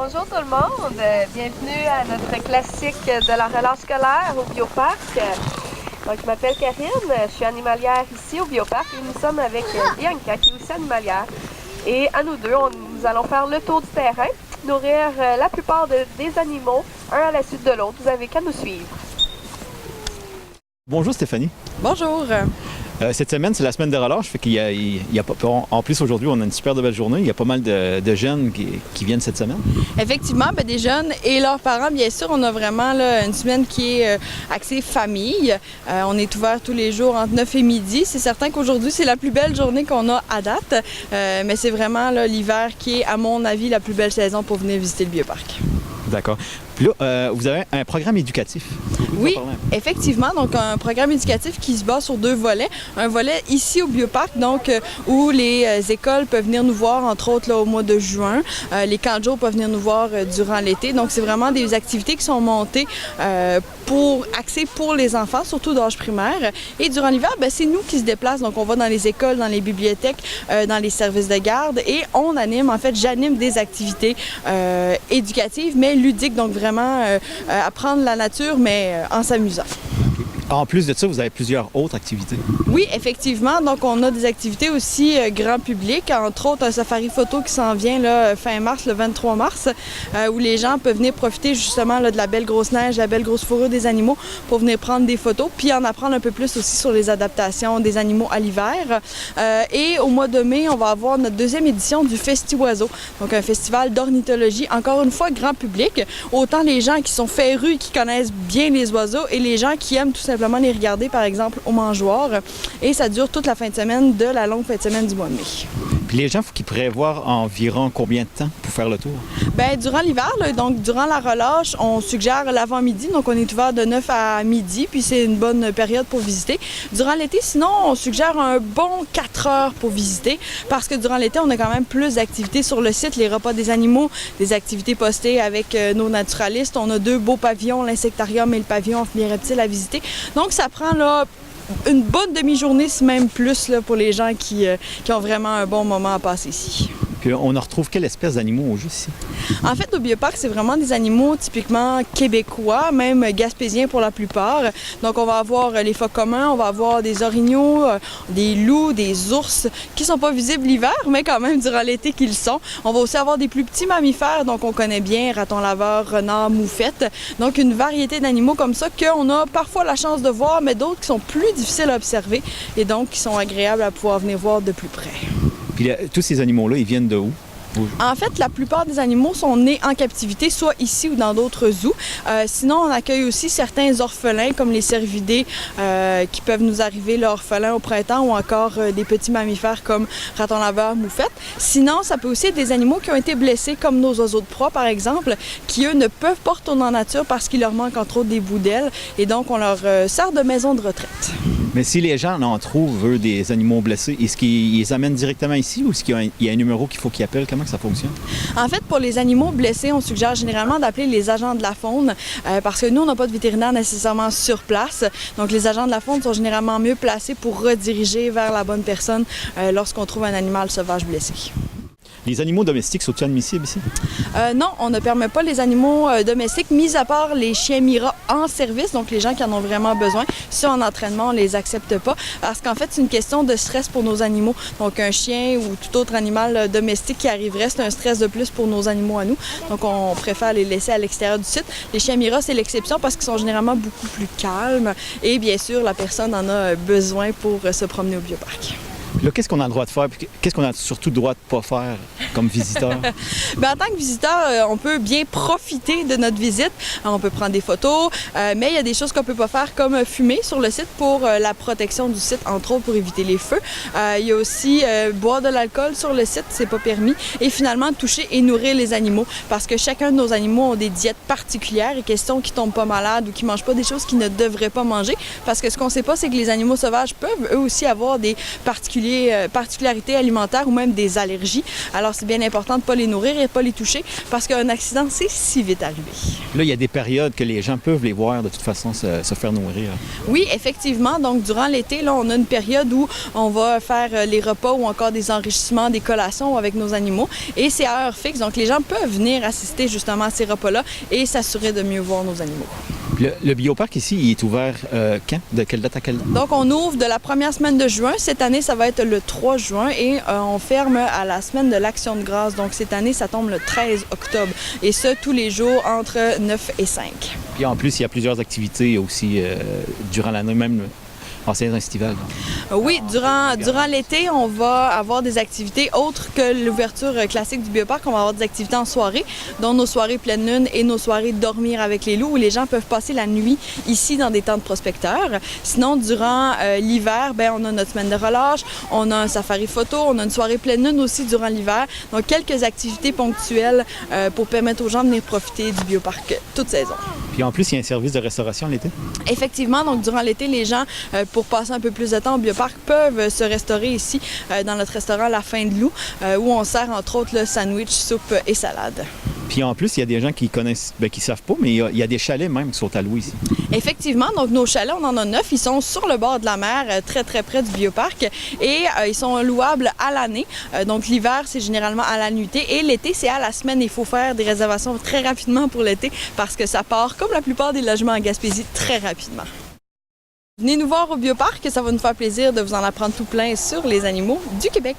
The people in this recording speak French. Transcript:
Bonjour tout le monde, bienvenue à notre classique de la relâche scolaire au Bioparc. Donc, je m'appelle Karine, je suis animalière ici au Bioparc et nous sommes avec Bianca qui est aussi animalière. Et à nous deux, nous allons faire le tour du terrain, nourrir la plupart des animaux, un à la suite de l'autre. Vous avez qu'à nous suivre. Bonjour Stéphanie. Bonjour. Cette semaine, c'est la semaine de relâche. Fait qu'il y a en plus, aujourd'hui, on a une super belle journée. Il y a pas mal de jeunes qui viennent cette semaine. Effectivement, des jeunes et leurs parents, bien sûr. On a vraiment là, une semaine qui est axée famille. On est ouvert tous les jours entre 9 et midi. C'est certain qu'aujourd'hui, c'est la plus belle journée qu'on a à date. Mais c'est vraiment l'hiver qui est, à mon avis, la plus belle saison pour venir visiter le Bioparc. D'accord. Puis là, vous avez un programme éducatif. Oui, effectivement. Donc, un programme éducatif qui se base sur deux volets. Un volet ici au Bioparc, donc où les écoles peuvent venir nous voir, entre autres là, au mois de juin. Les camps de jour peuvent venir nous voir durant l'été. Donc, c'est vraiment des activités qui sont montées axées pour les enfants, surtout d'âge primaire. Et durant l'hiver, c'est nous qui se déplacent. Donc, on va dans les écoles, dans les bibliothèques, dans les services de garde et on anime, en fait, j'anime des activités éducatives, mais ludiques. Donc, vraiment apprendre la nature, mais en s'amusant. En plus de ça, vous avez plusieurs autres activités. Oui, effectivement. Donc, on a des activités aussi grand public, entre autres un safari photo qui s'en vient là, fin mars, le 23 mars, où les gens peuvent venir profiter justement là, de la belle grosse neige, de la belle grosse fourrure des animaux pour venir prendre des photos, puis en apprendre un peu plus aussi sur les adaptations des animaux à l'hiver. Et au mois de mai, on va avoir notre deuxième édition du Festi-Oiseaux, donc un festival d'ornithologie, encore une fois grand public. Autant les gens qui sont férus et qui connaissent bien les oiseaux et les gens qui aiment tout simplement les regarder, par exemple, au mangeoire. Et ça dure toute la fin de semaine de la longue fin de semaine du mois de mai. Puis les gens, il faut qu'ils prévoient environ combien de temps pour faire le tour? Durant l'hiver, donc durant la relâche, on suggère l'avant-midi. Donc, on est ouvert de 9 à midi, puis c'est une bonne période pour visiter. Durant l'été, sinon, on suggère un bon 4 heures pour visiter, parce que durant l'été, on a quand même plus d'activités sur le site, les repas des animaux, des activités postées avec nos naturalistes. On a deux beaux pavillons, l'insectarium et le pavillon amphibiens reptiles à visiter. Donc, ça prend là une bonne demi-journée, si même plus, là, pour les gens qui ont vraiment un bon moment à passer ici. Puis on en retrouve quelle espèce d'animaux au juste ici? En fait, au Bioparc, c'est vraiment des animaux typiquement québécois, même gaspésiens pour la plupart. Donc, on va avoir les phoques communs, on va avoir des orignaux, des loups, des ours qui ne sont pas visibles l'hiver, mais quand même durant l'été qu'ils sont. On va aussi avoir des plus petits mammifères, donc on connaît bien raton laveur, renard, moufette. Donc, une variété d'animaux comme ça qu'on a parfois la chance de voir, mais d'autres qui sont plus difficiles à observer et donc qui sont agréables à pouvoir venir voir de plus près. Puis tous ces animaux-là, ils viennent de où? En fait, la plupart des animaux sont nés en captivité, soit ici ou dans d'autres zoos. Sinon, on accueille aussi certains orphelins, comme les cervidés, qui peuvent nous arriver là, orphelins au printemps, ou encore des petits mammifères comme raton laveur, moufette. Sinon, ça peut aussi être des animaux qui ont été blessés, comme nos oiseaux de proie, par exemple, qui, eux, ne peuvent pas retourner en nature parce qu'il leur manque, entre autres, des bouts d'ailes. Et donc, on leur sert de maison de retraite. Mais si les gens en trouvent, eux, des animaux blessés, est-ce qu'ils les amènent directement ici ou est-ce qu'il y a un numéro qu'il faut qu'ils appellent? Comment ça fonctionne? En fait, pour les animaux blessés, on suggère généralement d'appeler les agents de la faune parce que nous, on n'a pas de vétérinaire nécessairement sur place. Donc, les agents de la faune sont généralement mieux placés pour rediriger vers la bonne personne lorsqu'on trouve un animal sauvage blessé. Les animaux domestiques sont-ils admissibles ici? Non, on ne permet pas les animaux domestiques, mis à part les chiens Mira en service, donc les gens qui en ont vraiment besoin. Si en entraînement, on ne les accepte pas, parce qu'en fait, c'est une question de stress pour nos animaux. Donc, un chien ou tout autre animal domestique qui arriverait, c'est un stress de plus pour nos animaux à nous. Donc, on préfère les laisser à l'extérieur du site. Les chiens Mira, c'est l'exception parce qu'ils sont généralement beaucoup plus calmes. Et bien sûr, la personne en a besoin pour se promener au Bioparc. Là, qu'est-ce qu'on a le droit de faire? Puis qu'est-ce qu'on a surtout le droit de ne pas faire comme visiteur? En tant que visiteur, on peut bien profiter de notre visite. On peut prendre des photos, mais il y a des choses qu'on ne peut pas faire comme fumer sur le site pour la protection du site, entre autres pour éviter les feux. Il y a aussi boire de l'alcool sur le site, c'est pas permis. Et finalement, toucher et nourrir les animaux parce que chacun de nos animaux ont des diètes particulières et question qu'ils ne tombent pas malades ou qu'ils ne mangent pas des choses qu'ils ne devraient pas manger. Parce que ce qu'on ne sait pas, c'est que les animaux sauvages peuvent eux aussi avoir des particularités particularités alimentaires ou même des allergies. Alors, c'est bien important de ne pas les nourrir et de ne pas les toucher parce qu'un accident, c'est si vite arrivé. Là, il y a des périodes que les gens peuvent les voir de toute façon se faire nourrir. Oui, effectivement. Donc, durant l'été, là, on a une période où on va faire les repas ou encore des enrichissements, des collations avec nos animaux. Et c'est à heure fixe. Donc, les gens peuvent venir assister justement à ces repas-là et s'assurer de mieux voir nos animaux. Le bioparc ici, il est ouvert quand? De quelle date à quelle date? Donc, on ouvre de la première semaine de juin. Cette année, ça va être le 3 juin et on ferme à la semaine de l'Action de grâce. Donc, cette année, ça tombe le 13 octobre. Et ce, tous les jours entre 9 et 5. Puis en plus, il y a plusieurs activités aussi durant l'année, même en saison estivale. Oui, durant l'été, on va avoir des activités autres que l'ouverture classique du bioparc. On va avoir des activités en soirée, dont nos soirées pleine lune et nos soirées dormir avec les loups, où les gens peuvent passer la nuit ici dans des tentes prospecteurs. Sinon, durant l'hiver, on a notre semaine de relâche, on a un safari photo, on a une soirée pleine lune aussi durant l'hiver. Donc, quelques activités ponctuelles pour permettre aux gens de venir profiter du bioparc toute saison. Puis en plus, il y a un service de restauration l'été? Effectivement, donc durant l'été, les gens, pour passer un peu plus de temps au bioparc, peuvent se restaurer ici dans notre restaurant La Faim de Loup, où on sert entre autres le sandwich, soupe et salade. Puis en plus, il y a des gens qui connaissent, qui savent pas, mais il y a des chalets même qui sont à louer ici. Effectivement, donc nos chalets, on en a 9. Ils sont sur le bord de la mer, très très près du bioparc et ils sont louables à l'année. Donc l'hiver, c'est généralement à la nuitée et l'été, c'est à la semaine. Il faut faire des réservations très rapidement pour l'été parce que ça part, comme la plupart des logements en Gaspésie, très rapidement. Venez nous voir au bioparc, ça va nous faire plaisir de vous en apprendre tout plein sur les animaux du Québec.